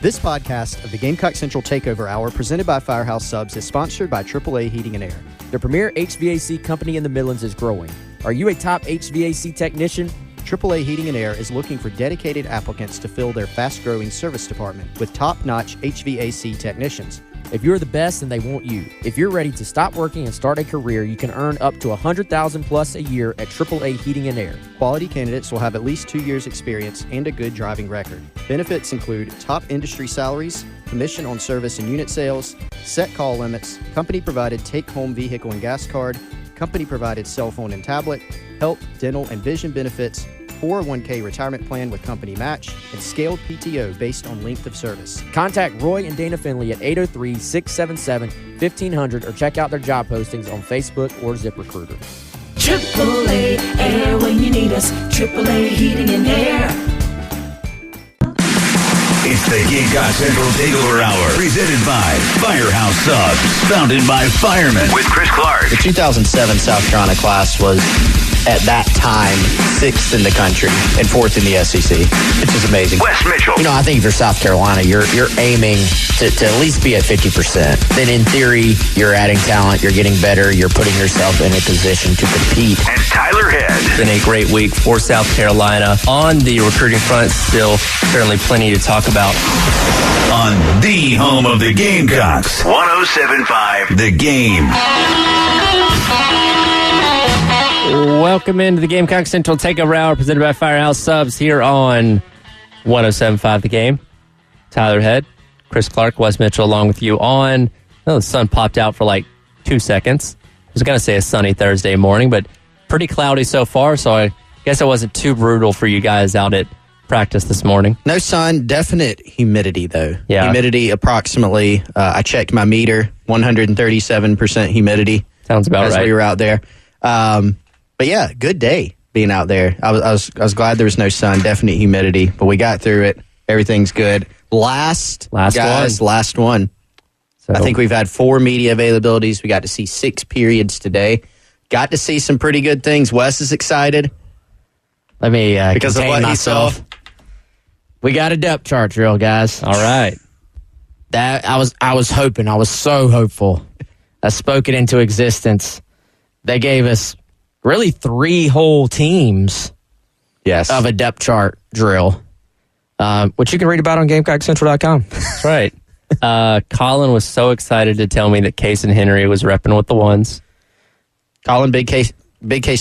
This podcast of the Gamecock Central Takeover Hour, presented by Firehouse Subs, is sponsored by AAA Heating and Air. The premier HVAC company in the Midlands is growing. Are you a top HVAC technician? AAA Heating and Air is looking for dedicated applicants to fill their fast-growing service department with top-notch HVAC technicians. If you're the best, then they want you. If you're ready to stop working and start a career, you can earn up to $100,000 plus a year at AAA Heating and Air. Quality candidates will have at least 2 years experience and a good driving record. Benefits include top industry salaries, commission on service and unit sales, set call limits, company-provided take-home vehicle and gas card, company-provided cell phone and tablet, health, dental, and vision benefits, 401k retirement plan with company match, and scaled PTO based on length of service. Contact Roy and Dana Finley at 803-677-1500 or check out their job postings on Facebook or ZipRecruiter. AAA Air when you need us. AAA Heating and Air. It's the Gamecock Central Takeover Hour, presented by Firehouse Subs, founded by firemen, with Chris Clark. The 2007 South Carolina class was, at that time, 6th in the country and 4th in the SEC, which is amazing. Wes Mitchell. You know, I think if you're South Carolina, you're aiming to at least be at 50%. Then in theory, you're adding talent, you're getting better, you're putting yourself in a position to compete. And Tyler Head. It's been a great week for South Carolina. On the recruiting front, still certainly plenty to talk about. On the home of the Gamecocks, 107.5 The Game. Welcome into the Gamecock Central Takeover Hour, presented by Firehouse Subs here on 107.5 The Game. Tyler Head, Chris Clark, Wes Mitchell along with you on. Oh, the sun popped out for like 2 seconds. I was going to say a sunny Thursday morning, but pretty cloudy so far, so I guess it wasn't too brutal for you guys out at practice this morning. No sun, definite humidity, though. Yeah. Humidity approximately, I checked my meter, 137% humidity. Sounds about right. As we were out there. But yeah, good day being out there. I was glad there was no sun, definite humidity, but we got through it. Everything's good. Last one. So, I think we've had 4 media availabilities. We got to see 6 periods today. Got to see some pretty good things. Wes is excited. Let me because of what myself. He saw. We got a depth chart drill, guys. All right. That I was hoping. I was so hopeful. I spoke it into existence. They gave us really 3 whole teams of a depth chart drill, which you can read about on GamecockCentral.com. That's right. Colin was so excited to tell me that Case and Henry was repping with the ones. Colin, big Case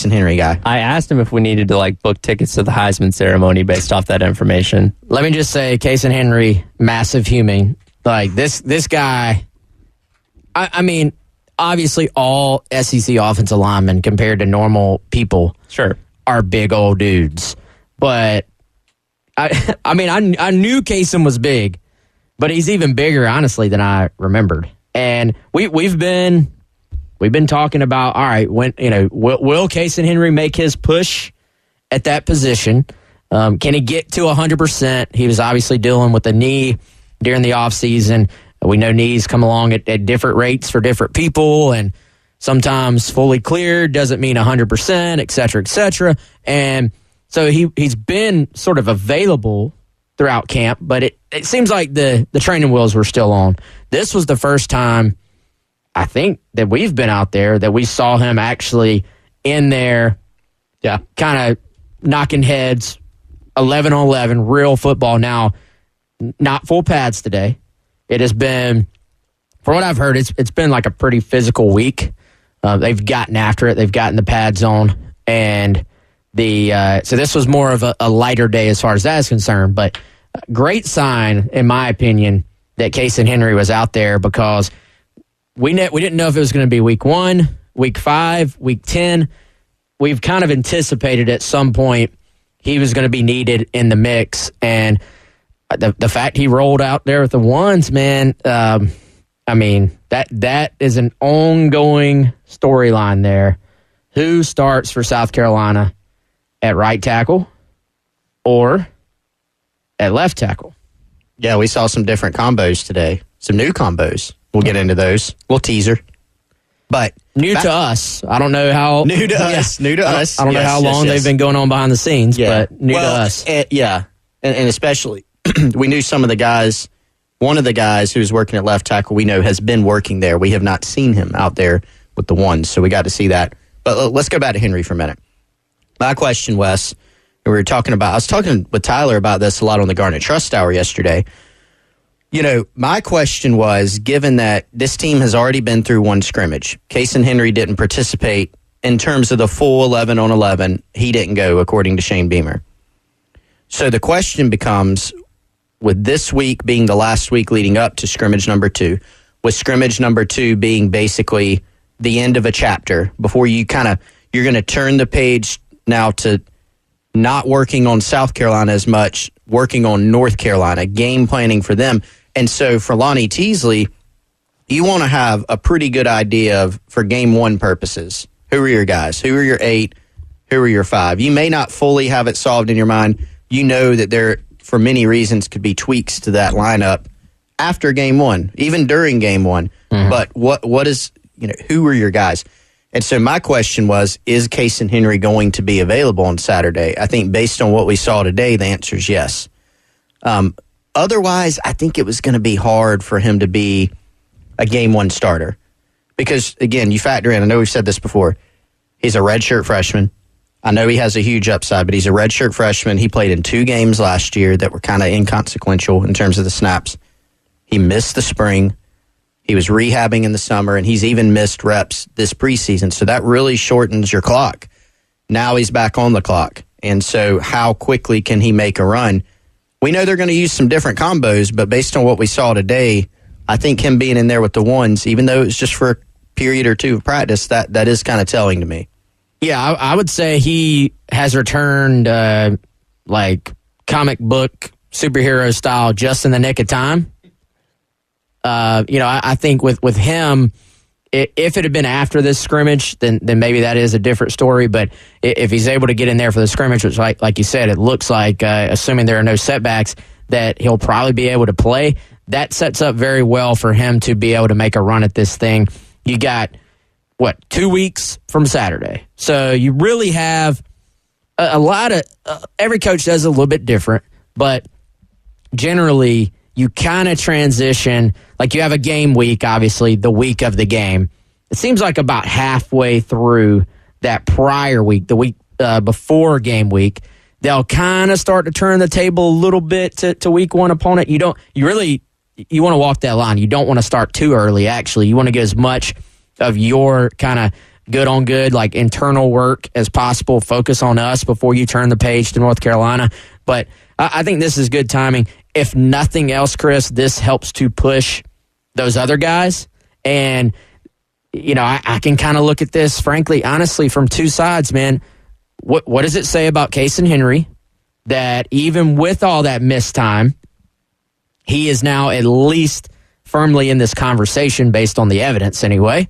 and Henry guy. I asked him if we needed to book tickets to the Heisman ceremony based off that information. Let me just say, Case and Henry, massive human. This guy, I mean, obviously all SEC offensive linemen compared to normal people are big old dudes. But, I knew Kaysen was big, but he's even bigger, honestly, than I remembered. And we've been talking about, all right, when will Kaysen Henry make his push at that position? Can he get to 100%? He was obviously dealing with a knee during the offseason. We know knees come along at different rates for different people, and sometimes fully cleared doesn't mean 100%, et cetera, et cetera. And so he's been sort of available throughout camp, but it seems like the training wheels were still on. This was the first time, I think, that we've been out there that we saw him actually in there, kind of knocking heads, 11 on 11, real football. Now, not full pads today. It has been, from what I've heard, it's been like a pretty physical week. They've gotten after it. They've gotten the pads on, and so this was more of a lighter day as far as that is concerned. But great sign, in my opinion, that Case and Henry was out there, because we didn't know if it was going to be week 1, week 5, week 10. We've kind of anticipated at some point he was going to be needed in the mix, and the fact he rolled out there with the ones, man, that is an ongoing storyline there. Who starts for South Carolina at right tackle or at left tackle? Yeah, we saw some different combos today. Some new combos. We'll get into those. We'll teaser. But new to us. I don't know how. New to us. New to us. I don't know how long they've been going on behind the scenes, but new to us. And especially, we knew some of the guys one of the guys who's working at left tackle we know has been working there. We have not seen him out there with the ones, so we got to see that. But let's go back to Henry for a minute. My question, Wes, I was talking with Tyler about this a lot on the Garnet Trust Hour yesterday. My question was, given that this team has already been through one scrimmage, Casey Henry didn't participate in terms of the full 11 on 11. He didn't go, according to Shane Beamer. So the question becomes, with this week being the last week leading up to scrimmage number 2, with scrimmage number 2 being basically the end of a chapter, before you're going to turn the page now to not working on South Carolina as much, working on North Carolina, game planning for them. And so for Lonnie Teasley, you want to have a pretty good idea of, for game 1 purposes, who are your guys? Who are your 8? Who are your 5? You may not fully have it solved in your mind. You know that there, for many reasons, could be tweaks to that lineup after game 1, even during game 1. Mm-hmm. But what is, who are your guys? And so my question was, is Casey Henry going to be available on Saturday? I think based on what we saw today, the answer is yes. Otherwise, I think it was going to be hard for him to be a game 1 starter. Because, again, you factor in, I know we've said this before, he's a redshirt freshman. I know he has a huge upside, but he's a redshirt freshman. He played in 2 games last year that were kind of inconsequential in terms of the snaps. He missed the spring. He was rehabbing in the summer, and he's even missed reps this preseason. So that really shortens your clock. Now he's back on the clock. And so how quickly can he make a run? We know they're going to use some different combos, but based on what we saw today, I think him being in there with the ones, even though it's just for a period or 2 of practice, that is kind of telling to me. Yeah, I would say he has returned like comic book superhero style just in the nick of time. I think with him, if it had been after this scrimmage, then maybe that is a different story. But if he's able to get in there for the scrimmage, which like you said, it looks like, assuming there are no setbacks, that he'll probably be able to play. That sets up very well for him to be able to make a run at this thing. You got, 2 weeks from Saturday. So you really have a lot of, every coach does it a little bit different, but generally you kind of transition, like you have a game week, obviously, the week of the game. It seems like about halfway through that prior week, the week before game week, they'll kind of start to turn the table a little bit to week 1 opponent. You want to walk that line. You don't want to start too early, actually. You want to get as much of your kind of good on good, like internal work as possible. Focus on us before you turn the page to North Carolina. But I think this is good timing. If nothing else, Chris, this helps to push those other guys. And, I can kind of look at this, frankly, honestly, from 2 sides, man. What does it say about Casey Henry that even with all that missed time, he is now at least firmly in this conversation based on the evidence anyway?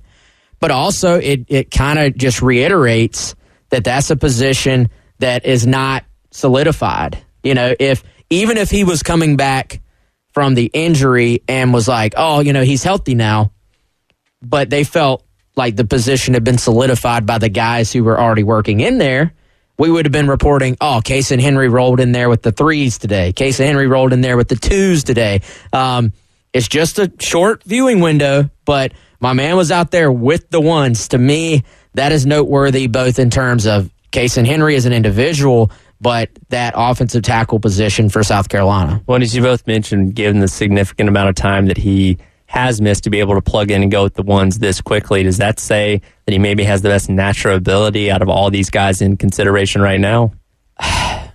But also it kind of just reiterates that that's a position that is not solidified. Even if he was coming back from the injury and was like, he's healthy now, but they felt like the position had been solidified by the guys who were already working in there, we would have been reporting, Casey Henry rolled in there with the 3s today. Casey Henry rolled in there with the 2s today. It's just a short viewing window, but my man was out there with the 1s. To me, that is noteworthy, both in terms of Casey Henry as an individual, but that offensive tackle position for South Carolina. Well, as you both mentioned, given the significant amount of time that he has missed to be able to plug in and go with the 1s this quickly, does that say that he maybe has the best natural ability out of all these guys in consideration right now? I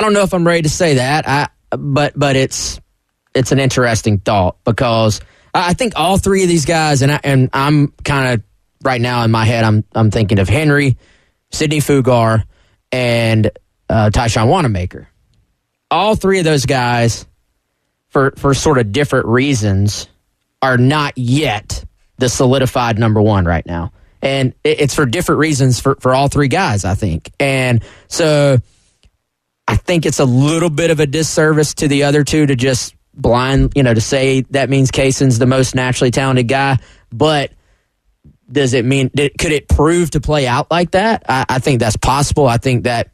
don't know if I'm ready to say that, but it's an interesting thought, because I think all 3 of these guys, and I'm kind of right now in my head, I'm thinking of Henry, Sidney Fugar, and Tyshawn Wanamaker. All 3 of those guys, for sort of different reasons, are not yet the solidified number 1 right now. And it's for different reasons for all 3 guys, I think. And so I think it's a little bit of a disservice to the other 2 to just to say that means Cason's the most naturally talented guy. But does it mean, could it prove to play out like that? I think that's possible. I think that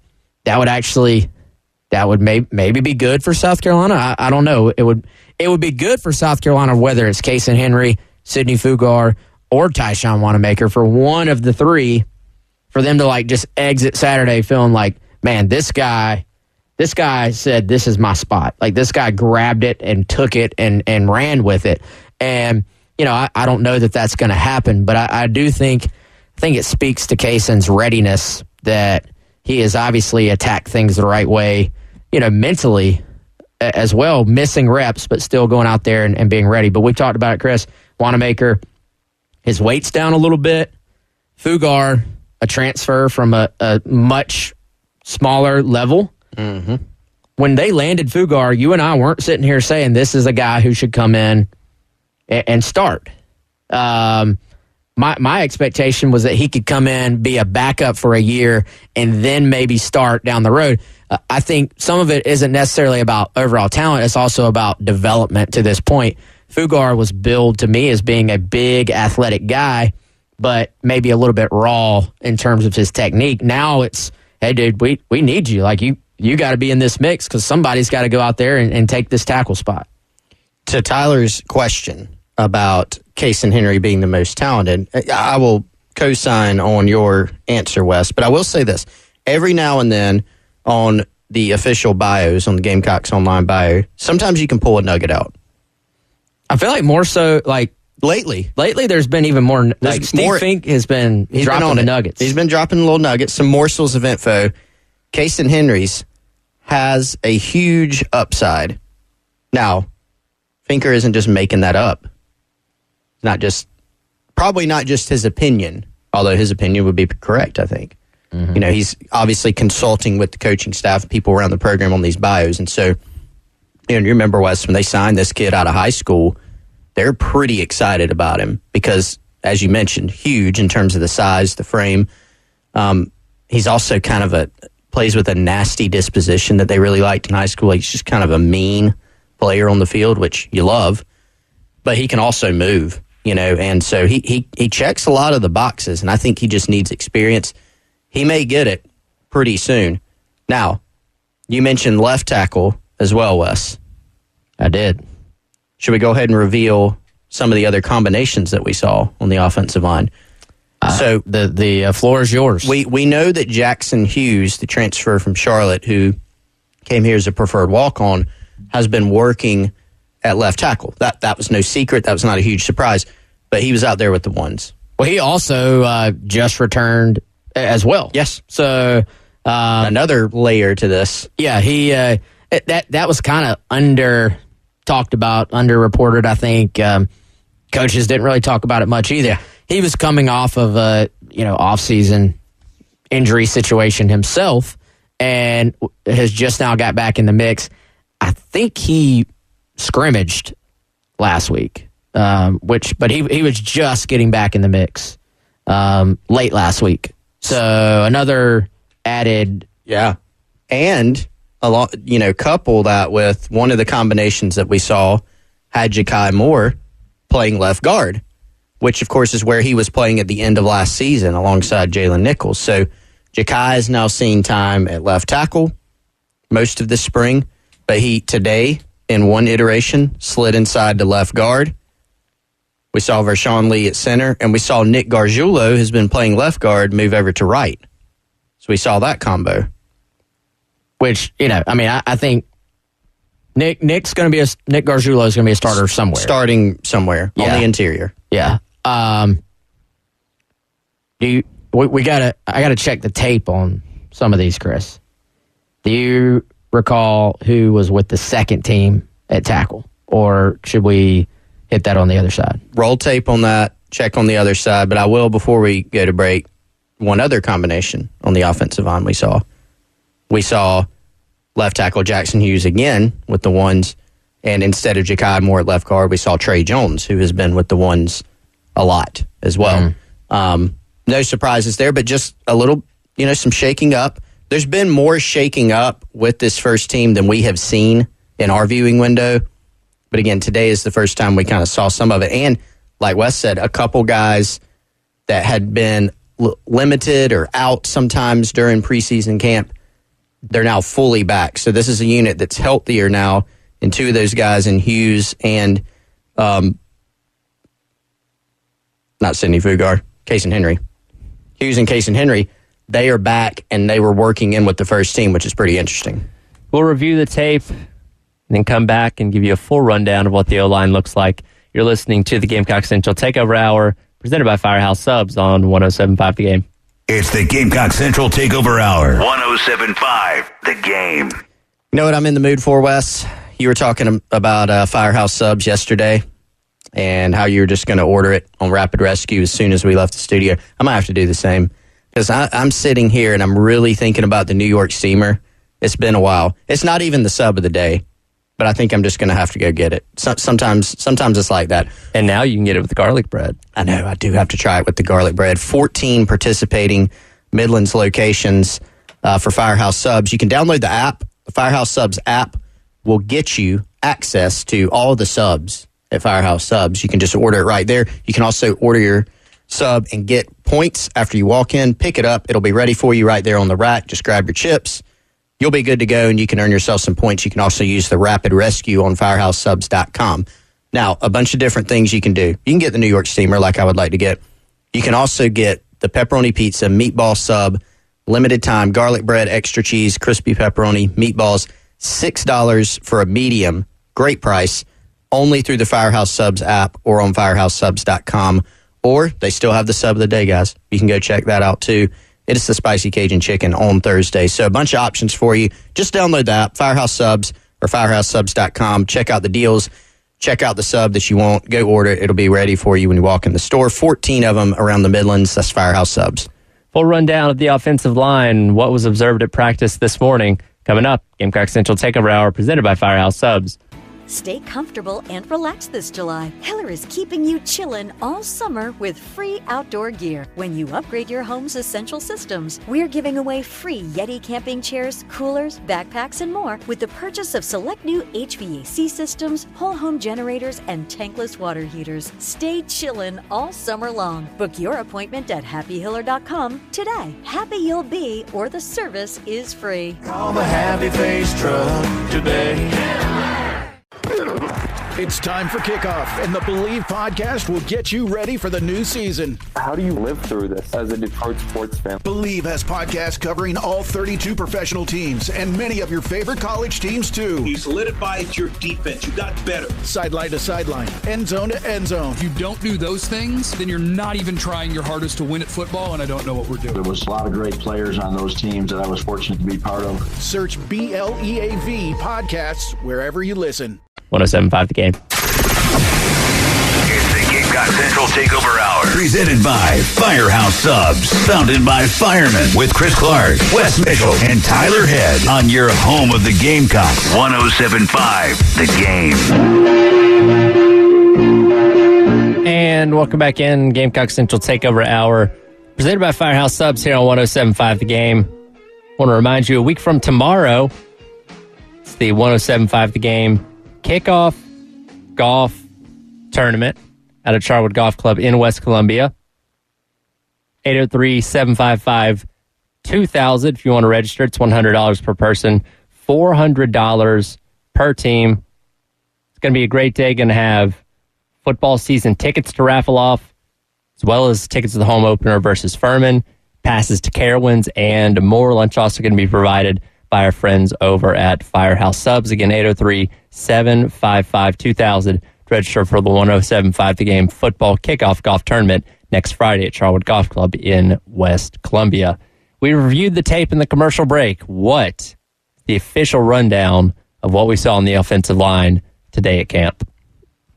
would actually that would maybe be good for South Carolina. I don't know. It would be good for South Carolina whether it's Kason Henry, Sidney Fugar, or Tyshawn Wanamaker, for one of the three, for them to like just exit Saturday feeling like, man, this guy said this is my spot. Like, this guy grabbed it and took it and ran with it. And I don't know that that's going to happen, but I do think it speaks to Kason's readiness that he has obviously attacked things the right way, mentally as well, missing reps, but still going out there and being ready. But we talked about it, Chris. Wanamaker, his weight's down a little bit. Fugar, a transfer from a much smaller level. Mm-hmm. When they landed Fugar, you and I weren't sitting here saying this is a guy who should come in and start. My expectation was that he could come in, be a backup for a year, and then maybe start down the road. I think some of it isn't necessarily about overall talent. It's also about development to this point. Fugar was billed to me as being a big athletic guy, but maybe a little bit raw in terms of his technique. Now it's, hey, dude, we need you. Like, you got to be in this mix because somebody's got to go out there and take this tackle spot. To Tyler's question about Kason Henry being the most talented, I will co-sign on your answer, Wes, but I will say this. Every now and then on the official bios, on the Gamecocks online bio, sometimes you can pull a nugget out. I feel like more so, like, Lately, there's been even more. Like, Steve Fink has been dropping the nuggets. He's been dropping little nuggets, some morsels of info. Kason Henry's has a huge upside. Now, Finker isn't just making that up. Probably not just his opinion, although his opinion would be correct, I think. Mm-hmm. He's obviously consulting with the coaching staff, people around the program on these bios. And so, you remember, Wes, when they signed this kid out of high school, they're pretty excited about him because, as you mentioned, huge in terms of the size, the frame. He's also kind of plays with a nasty disposition that they really liked in high school. He's just kind of a mean player on the field, which you love, but he can also move, and so he checks a lot of the boxes, and I think he just needs experience. He may get it pretty soon. Now, you mentioned left tackle as well, Wes. I did. Should we go ahead and reveal some of the other combinations that we saw on the offensive line? So the floor is yours. We know that Jackson Hughes, the transfer from Charlotte, who came here as a preferred walk-on, has been working at left tackle. That was no secret. That was not a huge surprise. But he was out there with the ones. Well, he also just returned as well. Yes. So another layer to this. Yeah, he that was kind of talked about, underreported, I think. Coaches didn't really talk about it much either. Yeah. He was coming off of a off-season injury situation himself and has just now got back in the mix. I think he scrimmaged last week, but he was just getting back in the mix late last week. So another added. Yeah. And couple that with one of the combinations that we saw had Ja'Kai Moore playing left guard, which of course is where he was playing at the end of last season alongside Jalen Nichols. So Ja'Kai has now seen time at left tackle most of this spring, but he today in one iteration slid inside to left guard. We saw Vershawn Lee at center, and we saw Nick Gargiulo, who's been playing left guard, move over to right. So we saw that combo. Which, I think Nick Gargiulo is going to be a starter somewhere. Starting somewhere on the interior. Yeah. I gotta check the tape on some of these, Chris. Do you recall who was with the second team at tackle, or should we hit that on the other side? Roll tape on that, check on the other side, but I will, before we go to break, one other combination on the offensive line we saw. We saw left tackle Jackson Hughes again with the ones, and instead of Ja'Kai Moore at left guard, we saw Trey Jones, who has been with the ones a lot as well. Mm-hmm. No surprises there, but just a little, some shaking up. There's been more shaking up with this first team than we have seen in our viewing window. But again, today is the first time we kind of saw some of it. And like Wes said, a couple guys that had been limited or out sometimes during preseason camp they're now fully back. So this is a unit that's healthier now, and two of those guys in Hughes and not Sidney Fugar, Case and Henry. Hughes and Case and Henry, they are back, and they were working in with the first team, which is pretty interesting. We'll review the tape and then come back and give you a full rundown of what the O-line looks like. You're listening to the Gamecock Central Takeover Hour, presented by Firehouse Subs on 107.5 The Game. It's the Gamecock Central Takeover Hour. 107.5 The Game. You know what I'm in the mood for, Wes? You were talking about Firehouse Subs yesterday and how you were just going to order it on Rapid Rescue as soon as we left the studio. I might have to do the same because I'm sitting here and I'm really thinking about the New York Steamer. It's been a while. It's not even the sub of the day, but I think I'm just going to have to go get it. Sometimes it's like that. And now you can get it with the garlic bread. I know. I do have to try it with the garlic bread. 14 participating Midlands locations for Firehouse Subs. You can download the app. The Firehouse Subs app will get you access to all the subs at Firehouse Subs. You can just order it right there. You can also order your sub and get points after you walk in. Pick it up. It'll be ready for you right there on the rack. Just grab your chips. You'll be good to go, and you can earn yourself some points. You can also use the Rapid Rescue on FirehouseSubs.com. Now, a bunch of different things you can do. You can get the New York Steamer like I would like to get. You can also get the pepperoni pizza, meatball sub, limited time, garlic bread, extra cheese, crispy pepperoni, meatballs, $6 for a medium. Great price. Only through the Firehouse Subs app or on FirehouseSubs.com. Or they still have the sub of the day, guys. You can go check that out, too. It is the Spicy Cajun Chicken on Thursday. So a bunch of options for you. Just download the app, Firehouse Subs or FirehouseSubs.com. Check out the deals. Check out the sub that you want. Go order it. It'll be ready for you when you walk in the store. 14 of them around the Midlands. That's Firehouse Subs. Full rundown of the offensive line. What was observed at practice this morning. Coming up, Gamecock Central Takeover Hour presented by Firehouse Subs. Stay comfortable and relaxed this July. Heller is keeping you chillin' all summer with free outdoor gear. When you upgrade your home's essential systems, we're giving away free Yeti camping chairs, coolers, backpacks, and more with the purchase of select new HVAC systems, whole home generators, and tankless water heaters. Stay chillin' all summer long. Book your appointment at happyhiller.com today. Happy you'll be, or the service is free. Call the Happy Face Truck today. It's time for kickoff, and the Believe podcast will get you ready for the new season. How do you live through this as a Detroit sports fan? Believe has podcasts covering all 32 professional teams and many of your favorite college teams, too. You solidified your defense. You got better. Sideline to sideline, end zone to end zone. If you don't do those things, then you're not even trying your hardest to win at football, and I don't know what we're doing. There was a lot of great players on those teams that I was fortunate to be part of. Search BLEAV podcasts wherever you listen. 107.5 The Game. It's the Gamecock Central Takeover Hour. Presented by Firehouse Subs. Founded by firemen with Chris Clark, Wes Mitchell, and Tyler Head. On your home of the Gamecocks. 107.5 The Game. And welcome back in. Gamecock Central Takeover Hour. Presented by Firehouse Subs here on 107.5 The Game. I want to remind you, a week from tomorrow, it's the 107.5 The Game kickoff golf tournament at a Charwood Golf Club in West Columbia. 803-755-2000 if you want to register. It's $100 per person, $400 per team. It's going to be a great day. Going to have football season tickets to raffle off, as well as tickets to the home opener versus Furman, passes to Carowinds, and more. Lunch also going to be provided by our friends over at Firehouse Subs. Again, 803-755-2000 to register for the 107.5 The Game football kickoff golf tournament next Friday at Charwood Golf Club in West Columbia. We reviewed the tape in the commercial break. What? The official rundown of what we saw on the offensive line today at camp.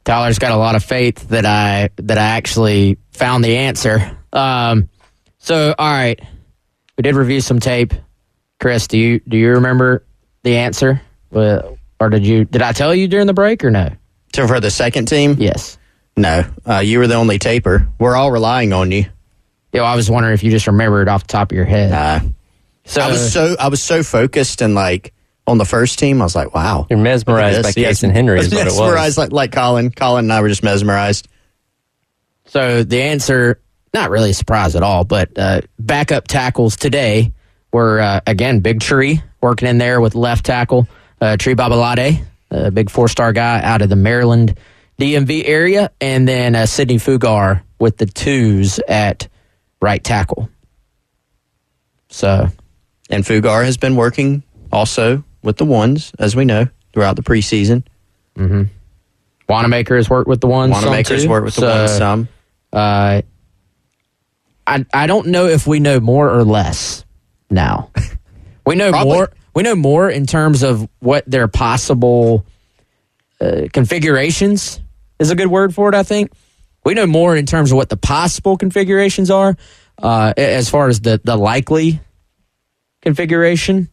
Tyler's got a lot of faith that I actually found the answer. So, all right, we did review some tape. Chris, do you remember the answer, or did I tell you during the break or no? So for the second team, yes, no. You were the only taper. We're all relying on you. Yeah, well, I was wondering if you just remembered off the top of your head. So I was so focused and like on the first team, I was like, wow, you're mesmerized by Case and Henry. Is what it was. Mesmerized like Colin. Colin and I were just mesmerized. So the answer, not really a surprise at all, but backup tackles today were, again, Big Tree working in there with left tackle. Tree Babalade, a big 4-star guy out of the Maryland DMV area. And then Sidney Fugar with the 2s at right tackle. So, and Fugar has been working also with the 1s, as we know, throughout the preseason. Mm-hmm. Wanamaker has worked with the 1s. Wanamaker's worked with the 1s some. I don't know if we know more or less now. We know more. We know more in terms of what their possible configurations is a good word for it, I think. We know more in terms of what the possible configurations are as far as the likely configuration.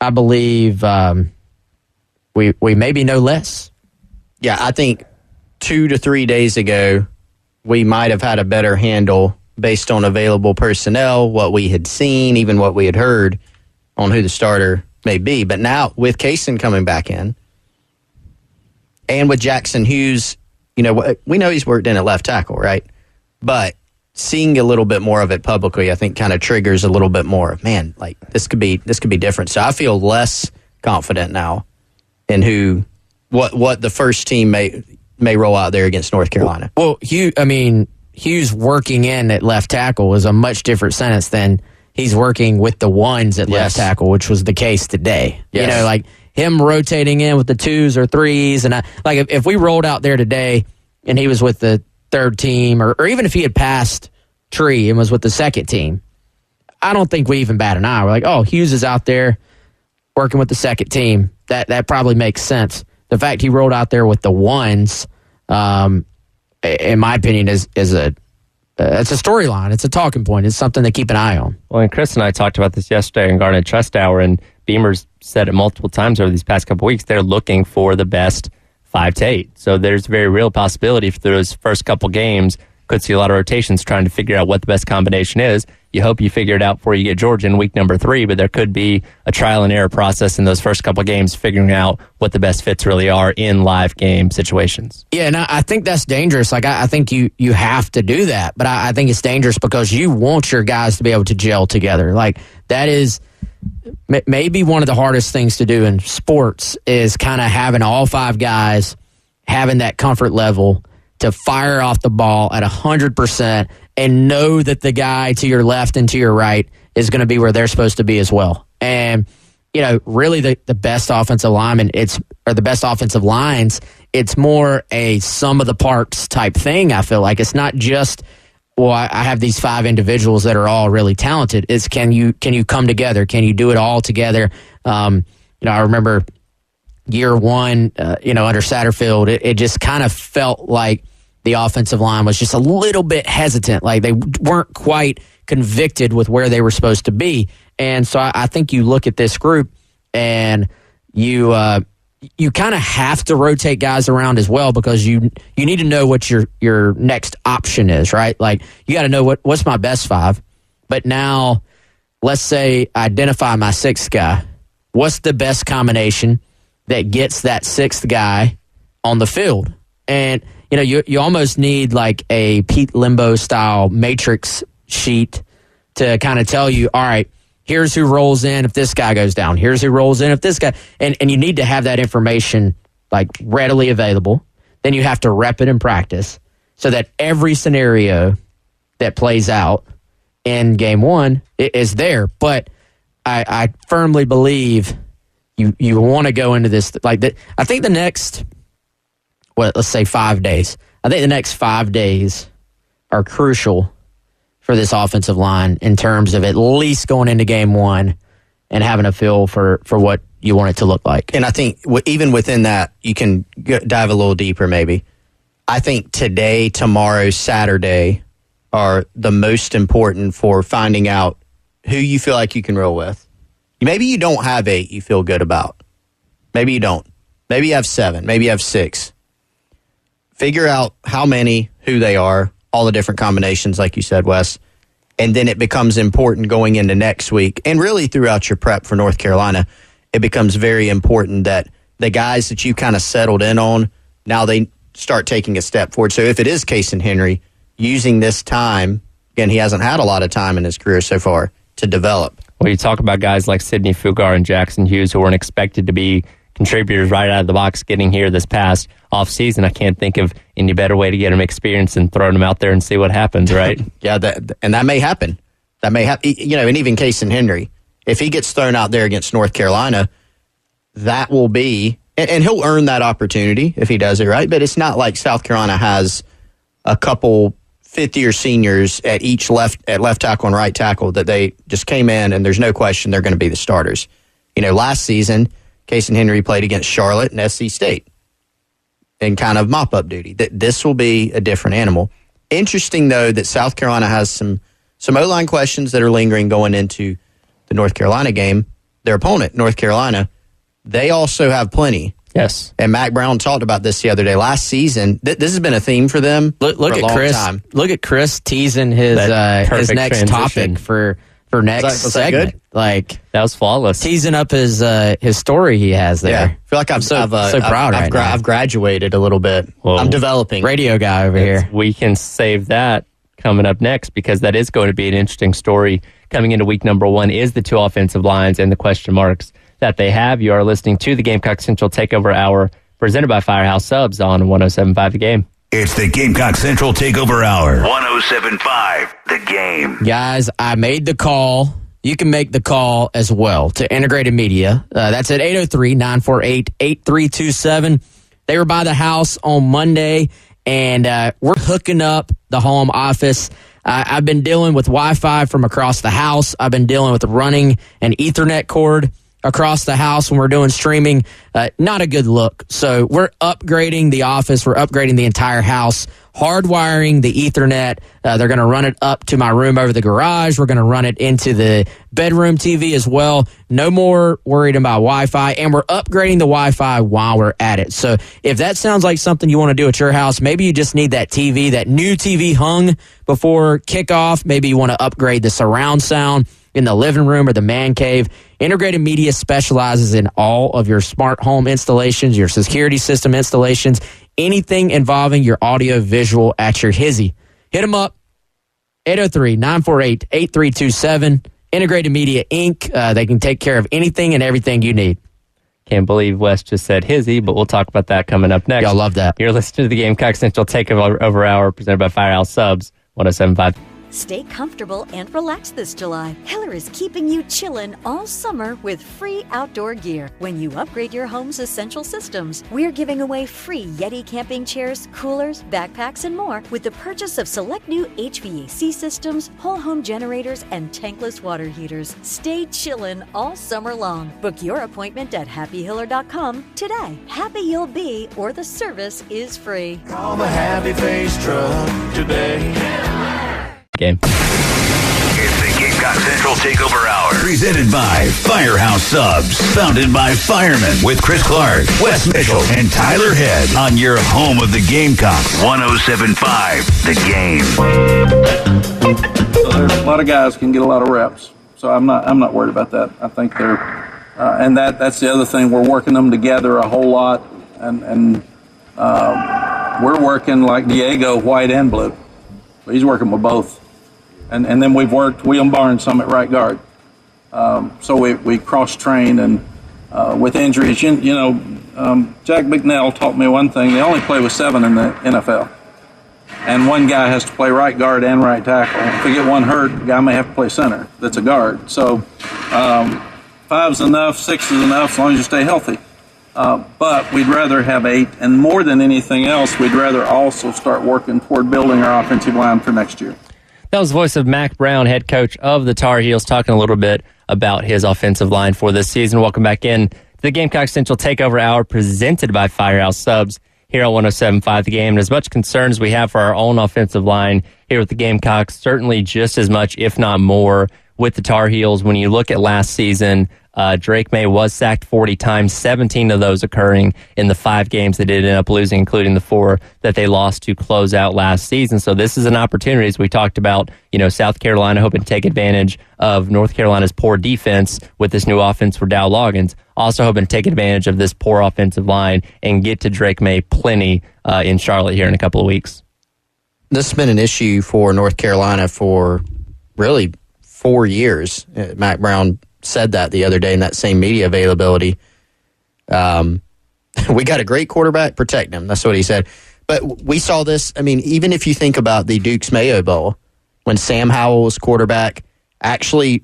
I believe we maybe know less. Yeah, I think 2 to 3 days ago, we might have had a better handle based on available personnel, what we had seen, even what we had heard on who the starter may be. But now, with Kaysen coming back in, and with Jackson Hughes, we know he's worked in at left tackle, right? But seeing a little bit more of it publicly, I think, kind of triggers a little bit more. Man, like this could be different. So I feel less confident now in what the first team may roll out there against North Carolina. Well, Hughes working in at left tackle is a much different sentence than he's working with the 1s at left tackle, which was the case today. Yes. Like him rotating in with the 2s or 3s, and if we rolled out there today and he was with the 3rd team, or even if he had passed Tree and was with the 2nd team, I don't think we even bat an eye. We're like, oh, Hughes is out there working with the 2nd team. That probably makes sense. The fact he rolled out there with the 1s, in my opinion, is it's a storyline. It's a talking point. It's something to keep an eye on. Well, and Chris and I talked about this yesterday in Garnet Trust Hour, and Beamer's said it multiple times over these past couple weeks. They're looking for the best 5 to 8. So there's a very real possibility for those first couple games. Could see a lot of rotations trying to figure out what the best combination is. You hope you figure it out before you get Georgia in week number 3, but there could be a trial and error process in those first couple of games, figuring out what the best fits really are in live game situations. Yeah, and I think that's dangerous. Like, I think you have to do that, but I think it's dangerous because you want your guys to be able to gel together. Like, that is maybe one of the hardest things to do in sports is kind of having all 5 guys having that comfort level to fire off the ball at 100% and know that the guy to your left and to your right is going to be where they're supposed to be as well. And, really the best offensive lineman, or the best offensive lines, it's more a sum of the parts type thing, I feel like. It's not just, well, I have these 5 individuals that are all really talented. It's can you come together? Can you do it all together? I remember year 1, under Satterfield, it just kind of felt like the offensive line was just a little bit hesitant. Like they weren't quite convicted with where they were supposed to be. And so I think you look at this group and you kind of have to rotate guys around as well because you need to know what your next option is, right? Like you got to know what's my best 5. But now let's say identify my 6th guy. What's the best combination that gets that 6th guy on the field? And you almost need like a Pete Limbo style matrix sheet to kind of tell you, all right, here's who rolls in if this guy goes down. Here's who rolls in if this guy, and you need to have that information like readily available. Then you have to rep it in practice so that every scenario that plays out in game 1 is there. But I firmly believe you want to go into this like that. I think the next, let's say 5 days. I think the next 5 days are crucial for this offensive line in terms of at least going into game 1 and having a feel for what you want it to look like. And I think even within that, you can dive a little deeper maybe. I think today, tomorrow, Saturday are the most important for finding out who you feel like you can roll with. Maybe you don't have 8 you feel good about. Maybe you don't. Maybe you have 7. Maybe you have 6. Figure out how many, who they are, all the different combinations, like you said, Wes. And then it becomes important going into next week. And really throughout your prep for North Carolina, it becomes very important that the guys that you kind of settled in on, now they start taking a step forward. So if it is Kaysen Henry, using this time, again, he hasn't had a lot of time in his career so far to develop. Well, you talk about guys like Sidney Fugar and Jackson Hughes who weren't expected to be contributors right out of the box getting here this past offseason. I can't think of any better way to get them experience than throwing them out there and see what happens, right? Yeah, and that may happen. That may happen. And even Casey Henry, if he gets thrown out there against North Carolina, that will be, and he'll earn that opportunity if he does it right, but it's not like South Carolina has a couple fifth-year seniors at each left tackle and right tackle that they just came in, and there's no question they're going to be the starters. Last season, Casey Henry played against Charlotte and SC State in kind of mop-up duty. This will be a different animal. Interesting, though, that South Carolina has some O-line questions that are lingering going into the North Carolina game. Their opponent, North Carolina, they also have plenty. Yes. And Mac Brown talked about this the other day. Last season, this has been a theme for them look for a at long Chris, time. Look at Chris teasing his next topic for next was that segment. good? Like, that was flawless. Teasing up his story he has there. Yeah. I feel like I'm so proud right now. I've graduated a little bit. Well, I'm developing. Radio guy over here. We can save that coming up next because that is going to be an interesting story coming into week number 1 is the 2 offensive lines and the question marks that they have. You are listening to the Gamecock Central Takeover Hour presented by Firehouse Subs on 107.5 The Game. It's the Gamecock Central Takeover Hour. 107.5 The Game. Guys, I made the call. You can make the call as well to Integrated Media. That's at 803-948-8327. They were by the house on Monday, and we're hooking up the home office. I've been dealing with Wi-Fi from across the house. I've been dealing with running an Ethernet cord across the house when we're doing streaming. Not a good look. So we're upgrading the office. We're upgrading the entire house, hardwiring the Ethernet. They're going to run it up to my room over the garage. We're going to run it into the bedroom TV as well. No more worried about Wi-Fi. And we're upgrading the Wi-Fi while we're at it. So if that sounds like something you want to do at your house, maybe you just need that TV, that new TV hung before kickoff. Maybe you want to upgrade the surround sound in the living room or the man cave. Integrated Media specializes in all of your smart home installations, your security system installations, anything involving your audio visual at your hizzy. Hit them up, 803-948-8327. Integrated Media, Inc. They can take care of anything and everything you need. Can't believe Wes just said hizzy, but we'll talk about that coming up next. Y'all love that. You're listening to the Gamecock Central Takeover Hour presented by Firehouse Subs, 107.5. Stay comfortable and relaxed this July. Heller is keeping you chillin' all summer with free outdoor gear. When you upgrade your home's essential systems, we're giving away free Yeti camping chairs, coolers, backpacks, and more with the purchase of select new HVAC systems, whole home generators, and tankless water heaters. Stay chillin' all summer long. Book your appointment at happyhiller.com today. Happy you'll be, or the service is free. Call the Happy Face Truck today. Game. It's the Gamecock Central Takeover Hour. Presented by Firehouse Subs. Founded by firemen with Chris Clark, Wes Mitchell, and Tyler Head on your home of the Gamecocks. 107.5 The Game. So there's a lot of guys can get a lot of reps. So I'm not worried about that. I think they're and that's the other thing. We're working them together a whole lot, and we're working like Diego white and blue. So he's working with both. And then we've worked William Barnes some at right guard. So we cross-train, and with injuries, Jack Bicknell taught me one thing. They only play with 7 in the NFL. And one guy has to play right guard and right tackle. If we get one hurt, the guy may have to play center. That's a guard. So 5's enough, 6 is enough, as long as you stay healthy. But we'd rather have 8, and more than anything else, we'd rather also start working toward building our offensive line for next year. That was the voice of Mac Brown, head coach of the Tar Heels, talking a little bit about his offensive line for this season. Welcome back in to the Gamecock Central Takeover Hour presented by Firehouse Subs here on 107.5 The Game. And as much concern as we have for our own offensive line here with the Gamecocks, certainly just as much, if not more, with the Tar Heels. When you look at last season, Drake May was sacked 40 times, 17 of those occurring in the 5 games they did end up losing, including the 4 that they lost to close out last season. So this is an opportunity, as we talked about, South Carolina hoping to take advantage of North Carolina's poor defense with this new offense for Dow Loggins, also hoping to take advantage of this poor offensive line and get to Drake May plenty in Charlotte here in a couple of weeks. This has been an issue for North Carolina for really 4 years. Mac Brown said that the other day in that same media availability. We got a great quarterback, protect him. That's what he said. But we saw this, I mean, even if you think about the Duke's Mayo Bowl, when Sam Howell was quarterback, actually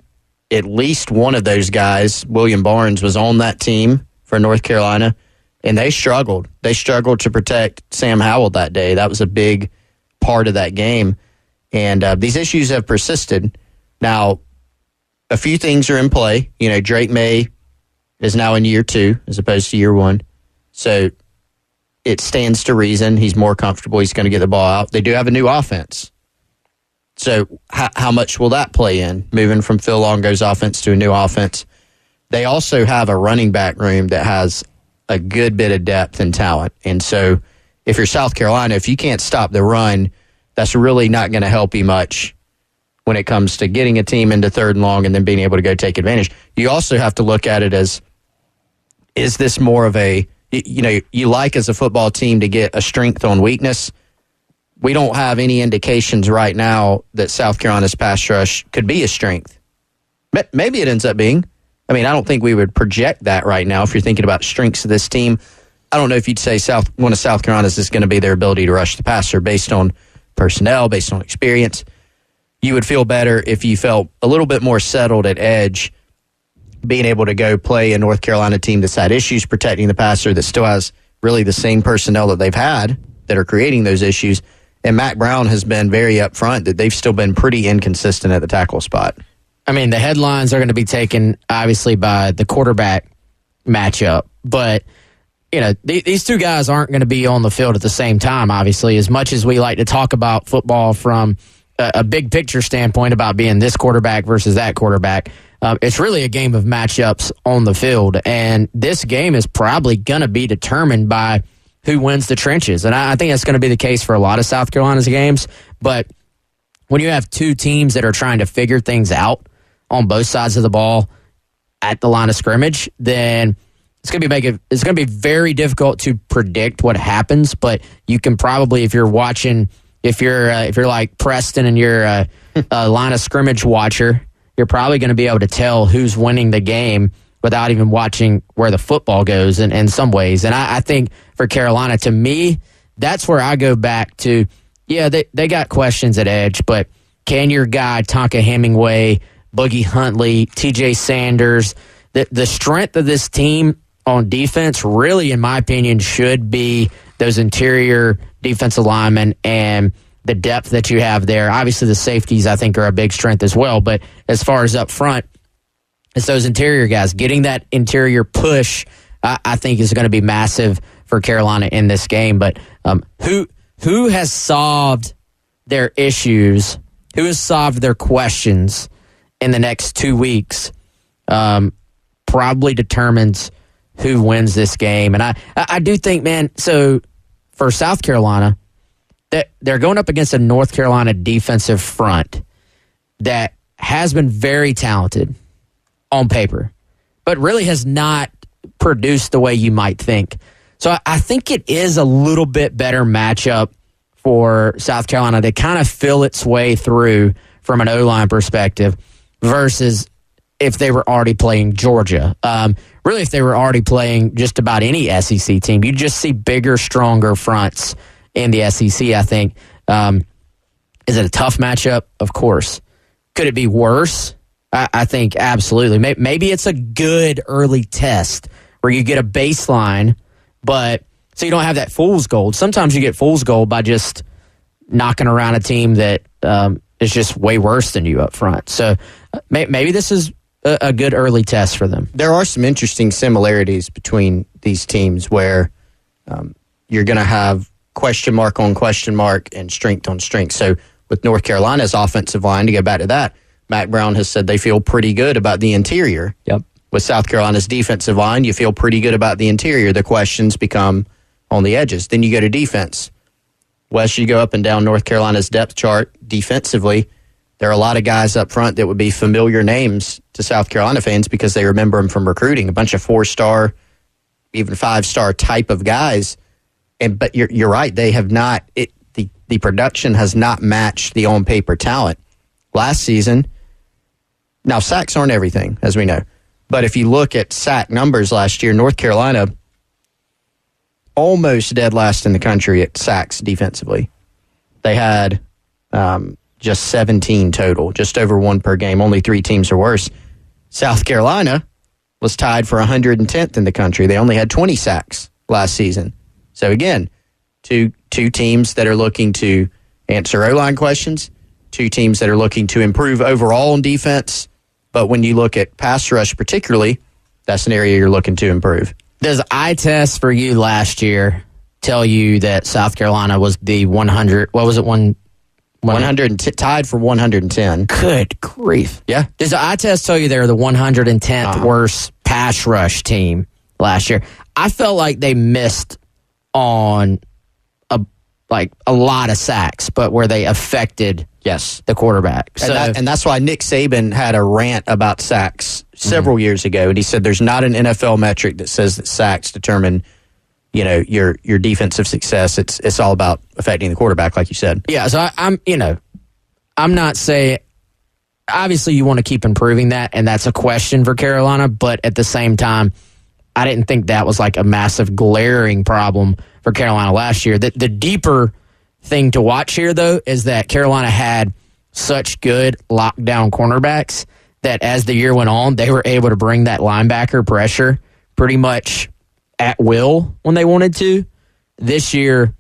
at least one of those guys, William Barnes, was on that team for North Carolina, and they struggled. They struggled to protect Sam Howell that day. That was a big part of that game. And these issues have persisted. Now, a few things are in play. You know, Drake May is now in year 2 as opposed to year 1. So it stands to reason he's more comfortable. He's going to get the ball out. They do have a new offense. So how much will that play in, moving from Phil Longo's offense to a new offense? They also have a running back room that has a good bit of depth and talent. And so if you're South Carolina, if you can't stop the run, that's really not going to help you much when it comes to getting a team into 3rd and long and then being able to go take advantage. You also have to look at it as, is this more of a, you know, you like as a football team to get a strength on weakness. We don't have any indications right now that South Carolina's pass rush could be a strength. Maybe it ends up being. I mean, I don't think we would project that right now if you're thinking about strengths of this team. I don't know if you'd say one of South Carolina's is going to be their ability to rush the passer based on personnel, based on experience. You would feel better if you felt a little bit more settled at edge, being able to go play a North Carolina team that's had issues protecting the passer, that still has really the same personnel that they've had that are creating those issues. And Mac Brown has been very upfront that they've still been pretty inconsistent at the tackle spot. I mean, the headlines are going to be taken, obviously, by the quarterback matchup. But, you know, these two guys aren't going to be on the field at the same time, obviously. As much as we like to talk about football from a big picture standpoint about being this quarterback versus that quarterback, it's really a game of matchups on the field. And this game is probably going to be determined by who wins the trenches. And I think that's going to be the case for a lot of South Carolina's games. But when you have two teams that are trying to figure things out on both sides of the ball at the line of scrimmage, then it's going to be very difficult to predict what happens. But you can probably, if you're watching, if you're like Preston and you're a line of scrimmage watcher, you're probably going to be able to tell who's winning the game without even watching where the football goes in some ways. And I think for Carolina, to me, that's where I go back to, yeah, they got questions at edge, but can your guy, Tonka Hemingway, Boogie Huntley, TJ Sanders, the strength of this team on defense really, in my opinion, should be those interior defensive linemen and the depth that you have there. Obviously, the safeties, I think, are a big strength as well. But as far as up front, it's those interior guys. Getting that interior push, I think, is going to be massive for Carolina in this game. But who has solved their issues, who has solved their questions in the next 2 weeks, probably determines who wins this game. And I do think, man, so for South Carolina, that they're going up against a North Carolina defensive front that has been very talented on paper, but really has not produced the way you might think. So I think it is a little bit better matchup for South Carolina to kind of feel its way through from an O-line perspective versus if they were already playing Georgia. Really, if they were already playing just about any SEC team, you just see bigger, stronger fronts in the SEC, I think. Is it a tough matchup? Of course. Could it be worse? I think absolutely. Maybe it's a good early test where you get a baseline, but so you don't have that fool's gold. Sometimes you get fool's gold by just knocking around a team that is just way worse than you up front. So maybe this is a good early test for them. There are some interesting similarities between these teams where you're going to have question mark on question mark and strength on strength. So with North Carolina's offensive line, to go back to that, Mac Brown has said they feel pretty good about the interior. Yep. With South Carolina's defensive line, you feel pretty good about the interior. The questions become on the edges. Then you go to defense. Wes, you go up and down North Carolina's depth chart defensively. There are a lot of guys up front that would be familiar names to South Carolina fans because they remember them from recruiting. A bunch of 4-star, even 5-star type of guys. But you're right. They have not. The production has not matched the on paper talent. Last season, Now, sacks aren't everything, as we know. But if you look at sack numbers last year, North Carolina almost dead last in the country at sacks defensively. They had just 17 total, just over one per game. Only 3 teams are worse. South Carolina was tied for 110th in the country. They only had 20 sacks last season. So again, two teams that are looking to answer O-line questions, 2 teams that are looking to improve overall on defense. But when you look at pass rush particularly, that's an area you're looking to improve. Does eye test for you last year tell you that South Carolina was the 100? What was it? 100 tied for 110. Good grief! Yeah. Does the eye test tell you they're the 110th worst pass rush team last year? I felt like they missed on a lot of sacks, but where they affected the quarterback. And that's why Nick Saban had a rant about sacks several years ago, and he said there's not an NFL metric that says that sacks determine your defensive success. It's all about affecting the quarterback, like you said. Yeah, so I'm not saying, obviously you want to keep improving that, and that's a question for Carolina, but at the same time, I didn't think that was like a massive glaring problem for Carolina last year. The deeper thing to watch here, though, is that Carolina had such good lockdown cornerbacks that as the year went on, they were able to bring that linebacker pressure pretty much at will when they wanted to. This year,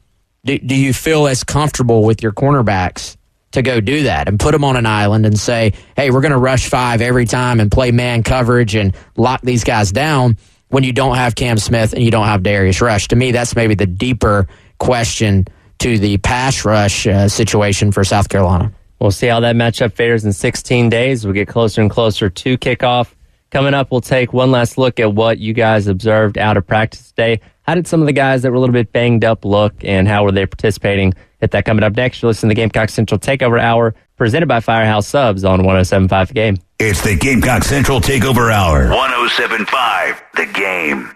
do you feel as comfortable with your cornerbacks to go do that and put them on an island and say, hey, we're going to rush 5 every time and play man coverage and lock these guys down when you don't have Cam Smith and you don't have Darius Rush? To me, that's maybe the deeper question to the pass rush situation for South Carolina. We'll see how that matchup fares in 16 days. We'll get closer and closer to kickoff. Coming up, we'll take one last look at what you guys observed out of practice today. How did some of the guys that were a little bit banged up look, and how were they participating? Get that coming up next. You're listening to the Gamecock Central Takeover Hour, presented by Firehouse Subs on 107.5 The Game. It's the Gamecock Central Takeover Hour. 107.5 The Game.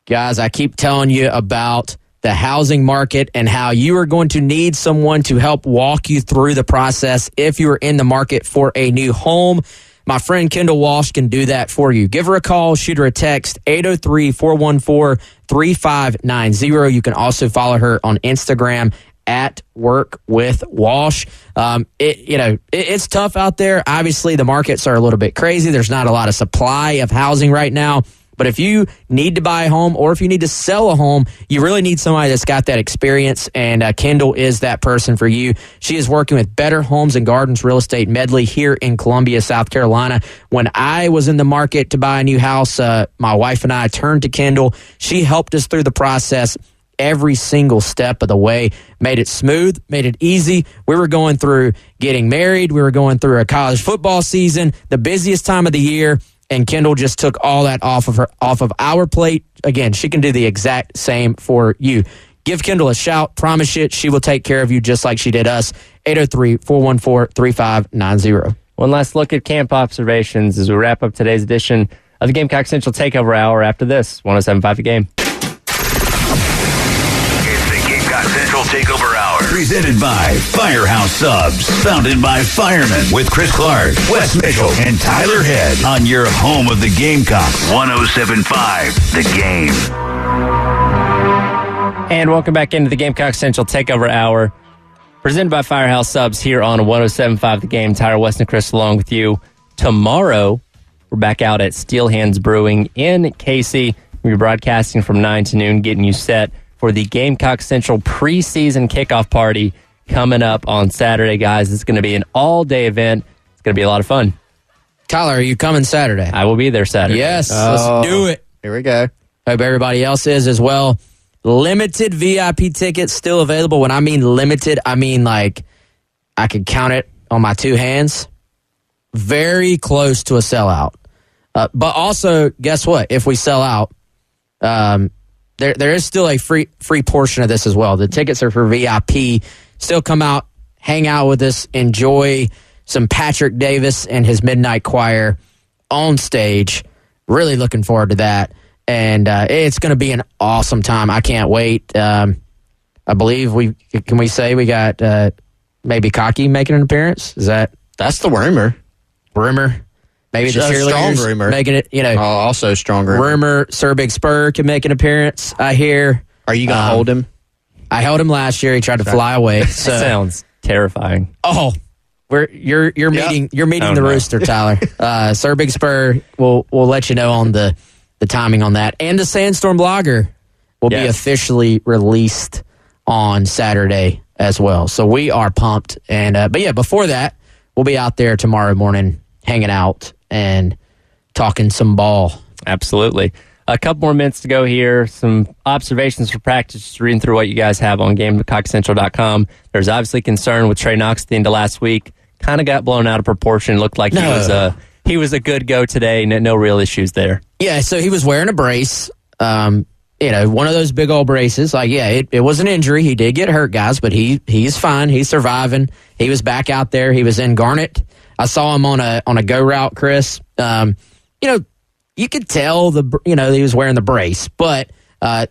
Guys, I keep telling you about the housing market and how you are going to need someone to help walk you through the process if you are in the market for a new home. My friend Kendall Walsh can do that for you. Give her a call, shoot her a text, 803-414-3590. You can also follow her on Instagram at @WorkWithWalsh. It's tough out there. Obviously, the markets are a little bit crazy. There's not a lot of supply of housing right now. But if you need to buy a home or if you need to sell a home, you really need somebody that's got that experience, and Kendall is that person for you. She is working with Better Homes and Gardens Real Estate Medley here in Columbia, South Carolina. When I was in the market to buy a new house, my wife and I turned to Kendall. She helped us through the process every single step of the way, made it smooth, made it easy. We were going through getting married. We were going through a college football season, the busiest time of the year. And Kendall just took all that off of our plate. Again, she can do the exact same for you. Give Kendall a shout. Promise you, she will take care of you just like she did us. 803-414-3590. One last look at camp observations as we wrap up today's edition of the Gamecock Central Takeover Hour after this. 107.5 The Game. It's the Gamecock Central Takeover Hour. Presented by Firehouse Subs. Founded by firemen with Chris Clark, Wes Mitchell, and Tyler Head on your home of the Gamecocks. 107.5 The Game. And welcome back into the Gamecock Central Takeover Hour. Presented by Firehouse Subs here on 107.5 The Game. Tyler, Wes, and Chris along with you. Tomorrow, we're back out at Steel Hands Brewing in Casey. We'll be broadcasting from 9 to noon, getting you set for the Gamecock Central preseason kickoff party coming up on Saturday, guys. It's going to be an all-day event. It's going to be a lot of fun. Tyler, are you coming Saturday? I will be there Saturday. Yes, let's do it. Here we go. Hope everybody else is as well. Limited VIP tickets still available. When I mean limited, I mean like I could count it on my 2 hands. Very close to a sellout. But also, guess what? If we sell out, there is still a free portion of this as well. The tickets are for VIP. Still come out, hang out with us, enjoy some Patrick Davis and his Midnight Choir on stage. Really looking forward to that. And it's going to be an awesome time. I can't wait. I believe we got maybe Cocky making an appearance? That's the rumor. Rumor. Maybe It's the a cheerleaders strong rumor. making it, also strong rumor. Rumor Sir Big Spur can make an appearance, I hear. Are you going to hold him? I held him last year. He tried to fly away. So. Sounds terrifying. Oh, you're meeting the rooster, Tyler. Sir Big Spur we'll let you know on the timing on that. And the Sandstorm Blogger will be officially released on Saturday as well. So we are pumped. And but yeah, before that, we'll be out there tomorrow morning hanging out and talking some ball. Absolutely. A couple more minutes to go here. Some observations for practice, just reading through what you guys have on GamecockCentral.com. There's obviously concern with Trey Knox at the end of last week. Kind of got blown out of proportion. Looked like he was a good go today. No real issues there. Yeah, so he was wearing a brace. One of those big old braces. Like, yeah, it was an injury. He did get hurt, guys, but he's fine. He's surviving. He was back out there. He was in Garnet. I saw him on a go route, Chris. You could tell he was wearing the brace, but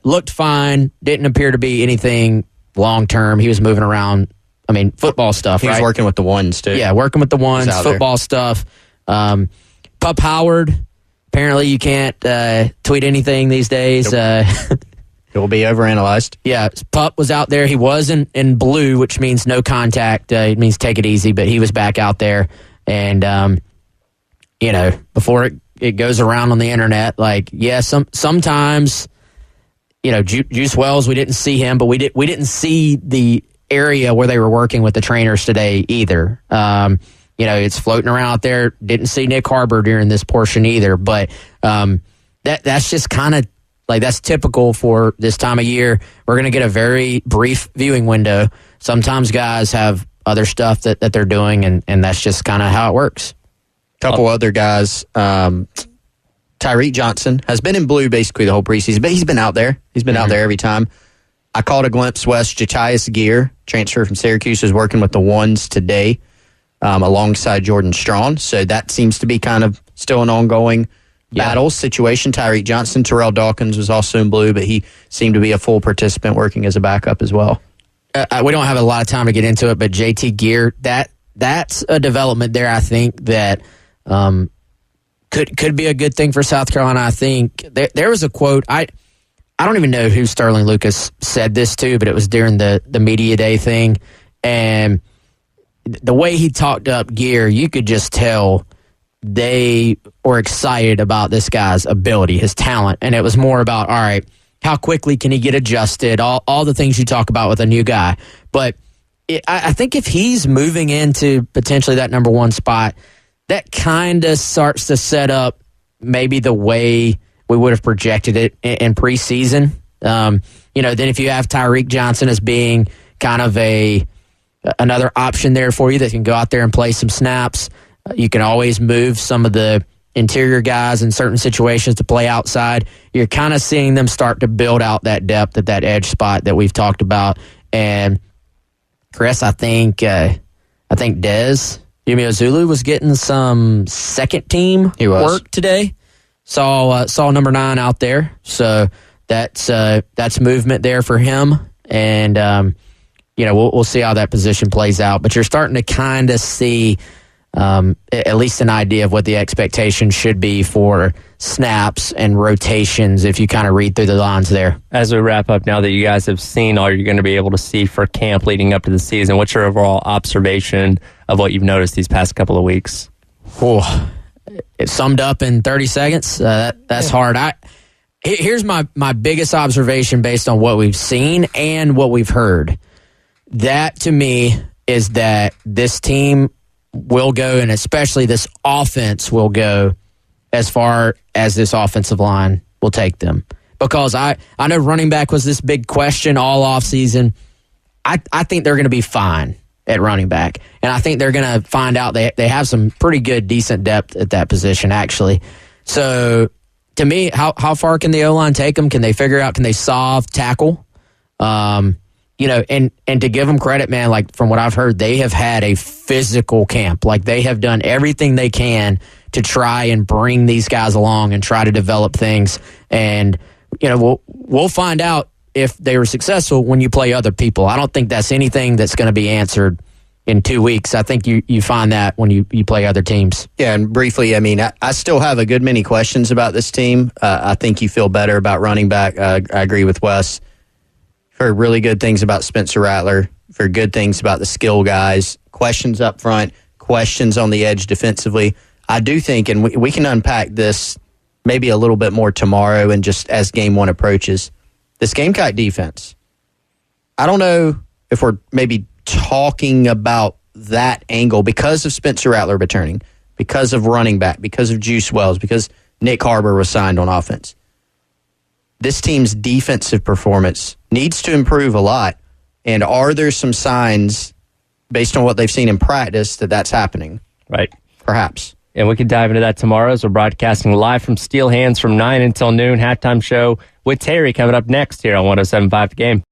looked fine. Didn't appear to be anything long term. He was moving around. I mean, football stuff. He was working with the ones too. Yeah, working with the ones, football stuff. Pup Howard. Apparently, you can't tweet anything these days. It will be overanalyzed. Yeah, Pup was out there. He was in blue, which means no contact. It means take it easy, but he was back out there. And, before it goes around on the internet, sometimes, Juice Wells, we didn't see him, but we didn't see the area where they were working with the trainers today either. It's floating around out there. Didn't see Nick Harbor during this portion either, but that's just kind of that's typical for this time of year. We're going to get a very brief viewing window. Sometimes guys have other stuff that they're doing, and that's just kind of how it works. Couple other guys. Tyreek Johnson has been in blue basically the whole preseason, but he's been out there. He's been out there every time. I caught a glimpse. Jatius Gear, transfer from Syracuse, is working with the ones today alongside Jordan Strawn. So that seems to be kind of still an ongoing battle situation. Tyreek Johnson, Terrell Dawkins was also in blue, but he seemed to be a full participant working as a backup as well. We don't have a lot of time to get into it, but JT Gear, that's a development there, I think, that could be a good thing for South Carolina. I think there was a quote. I don't even know who Sterling Lucas said this to, but it was during the media day thing. And the way he talked up Gear, you could just tell they were excited about this guy's ability, his talent. And it was more about, all right, how quickly can he get adjusted, all the things you talk about with a new guy. But I think if he's moving into potentially that number one spot, that kind of starts to set up maybe the way we would have projected it in preseason. Then if you have Tyreek Johnson as being kind of another option there for you that can go out there and play some snaps, you can always move some of the interior guys in certain situations to play outside. You're kind of seeing them start to build out that depth at that edge spot that we've talked about. And Chris, I think Dez Umeozulu was getting some second team work today. Saw number 9 out there, so that's movement there for him. And we'll see how that position plays out. But you're starting to kind of see at least an idea of what the expectation should be for snaps and rotations if you kind of read through the lines there. As we wrap up, now that you guys have seen all you're going to be able to see for camp leading up to the season, what's your overall observation of what you've noticed these past couple of weeks? It summed up in 30 seconds. That's hard. Here's my biggest observation based on what we've seen and what we've heard. That, to me, is that this team will go, and especially this offense will go as far as this offensive line will take them. Because I know running back was this big question all offseason. I think they're going to be fine at running back. And I think they're going to find out they have some pretty good, decent depth at that position, actually. So, to me, how far can the O-line take them? Can they figure out, can they solve tackle? And to give them credit, man, like from what I've heard, they have had a physical camp. Like they have done everything they can to try and bring these guys along and try to develop things. And, we'll find out if they were successful when you play other people. I don't think that's anything that's going to be answered in 2 weeks. I think you find that when you play other teams. Yeah, and briefly, I mean, I still have a good many questions about this team. I think you feel better about running back. I agree with Wes. Heard really good things about Spencer Rattler. Heard good things about the skill guys. Questions up front. Questions on the edge defensively. I do think, and we can unpack this maybe a little bit more tomorrow and just as game one approaches. This Gamecock defense, I don't know if we're maybe talking about that angle because of Spencer Rattler returning, because of running back, because of Juice Wells, because Nick Harbor was signed on offense. This team's defensive performance needs to improve a lot. And are there some signs, based on what they've seen in practice, that that's happening? Right. Perhaps. And we can dive into that tomorrow as we're broadcasting live from Steel Hands from 9 until noon. Halftime show with Terry coming up next here on 107.5 The Game.